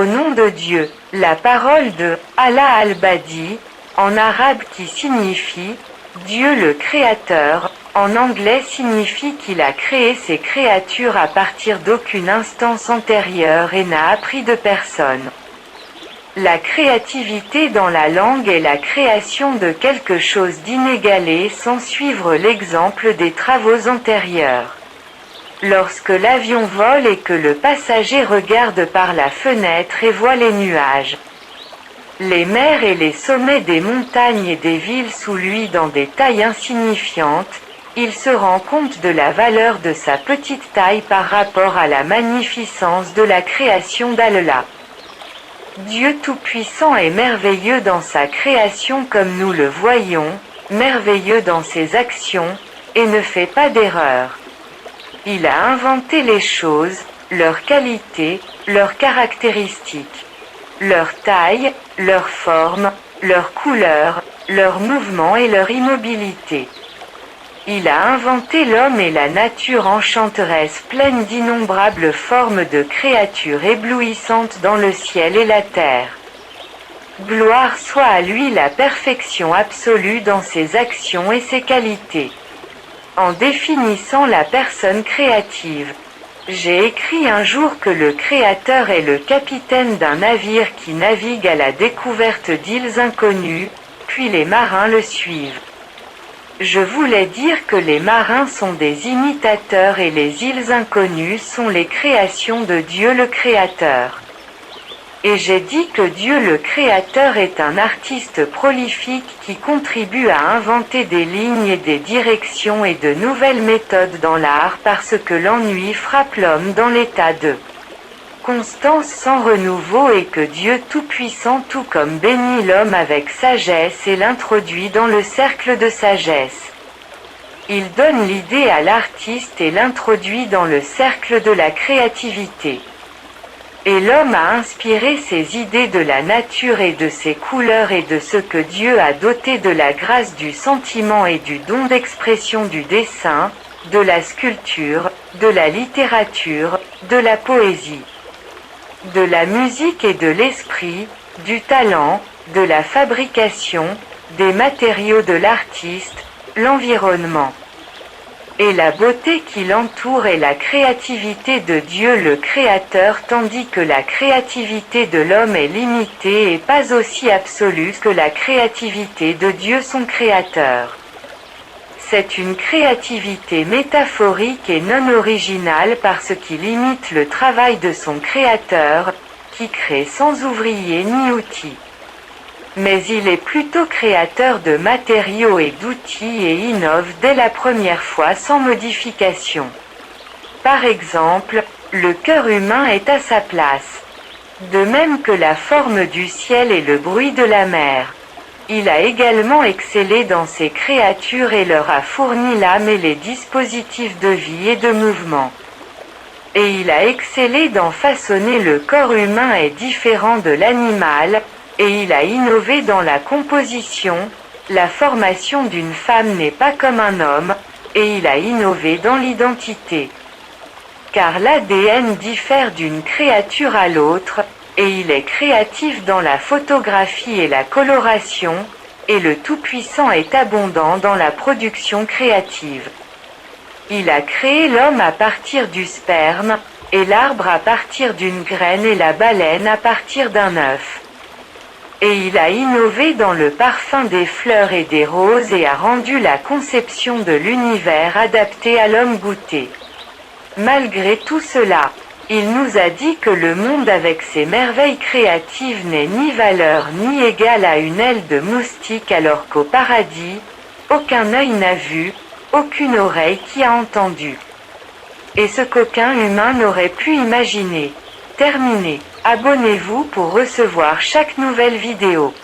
Au nom de Dieu, la parole de Allah al-Badi, en arabe qui signifie « Dieu le Créateur », en anglais signifie qu'il a créé ces créatures à partir d'aucune instance antérieure et n'a appris de personne. La créativité dans la langue est la création de quelque chose d'inégalé sans suivre l'exemple des travaux antérieurs. Lorsque l'avion vole et que le passager regarde par la fenêtre et voit les nuages, les mers et les sommets des montagnes et des villes sous lui dans des tailles insignifiantes, il se rend compte de la valeur de sa petite taille par rapport à la magnificence de la création d'Allah. Dieu Tout-Puissant est merveilleux dans sa création comme nous le voyons, merveilleux dans ses actions, et ne fait pas d'erreur. Il a inventé les choses, leurs qualités, leurs caractéristiques, leur taille, leur forme, leur couleur, leur mouvement et leur immobilité. Il a inventé l'homme et la nature enchanteresse pleine d'innombrables formes de créatures éblouissantes dans le ciel et la terre. Gloire soit à lui la perfection absolue dans ses actions et ses qualités. En définissant la personne créative, j'ai écrit un jour que le Créateur est le capitaine d'un navire qui navigue à la découverte d'îles inconnues, puis les marins le suivent. Je voulais dire que les marins sont des imitateurs et les îles inconnues sont les créations de Dieu le Créateur. Et j'ai dit que Dieu le Créateur est un artiste prolifique qui contribue à inventer des lignes et des directions et de nouvelles méthodes dans l'art parce que l'ennui frappe l'homme dans l'état de constance sans renouveau et que Dieu Tout-Puissant tout comme bénit l'homme avec sagesse et l'introduit dans le cercle de sagesse. Il donne l'idée à l'artiste et l'introduit dans le cercle de la créativité. Et l'homme a inspiré ses idées de la nature et de ses couleurs et de ce que Dieu a doté de la grâce du sentiment et du don d'expression du dessin, de la sculpture, de la littérature, de la poésie, de la musique et de l'esprit, du talent, de la fabrication, des matériaux de l'artiste, l'environnement et la beauté qui l'entoure est la créativité de Dieu le Créateur tandis que la créativité de l'homme est limitée et pas aussi absolue que la créativité de Dieu son Créateur. C'est une créativité métaphorique et non originale parce qu'il imite le travail de son Créateur, qui crée sans ouvrier ni outils. Mais il est plutôt créateur de matériaux et d'outils et innove dès la première fois sans modification. Par exemple, le cœur humain est à sa place. De même que la forme du ciel et le bruit de la mer. Il a également excellé dans ses créatures et leur a fourni l'âme et les dispositifs de vie et de mouvement. Et il a excellé dans façonner le corps humain est différent de l'animal, et il a innové dans la composition, la formation d'une femme n'est pas comme un homme, et il a innové dans l'identité. Car l'ADN diffère d'une créature à l'autre, et il est créatif dans la photographie et la coloration, et le Tout-Puissant est abondant dans la production créative. Il a créé l'homme à partir du sperme, et l'arbre à partir d'une graine et la baleine à partir d'un œuf. Et il a innové dans le parfum des fleurs et des roses et a rendu la conception de l'univers adaptée à l'homme goûté. Malgré tout cela, il nous a dit que le monde avec ses merveilles créatives n'est ni valeur ni égal à une aile de moustique alors qu'au paradis, aucun œil n'a vu, aucune oreille qui a entendu. Et ce qu'aucun humain n'aurait pu imaginer. Terminé. Abonnez-vous pour recevoir chaque nouvelle vidéo.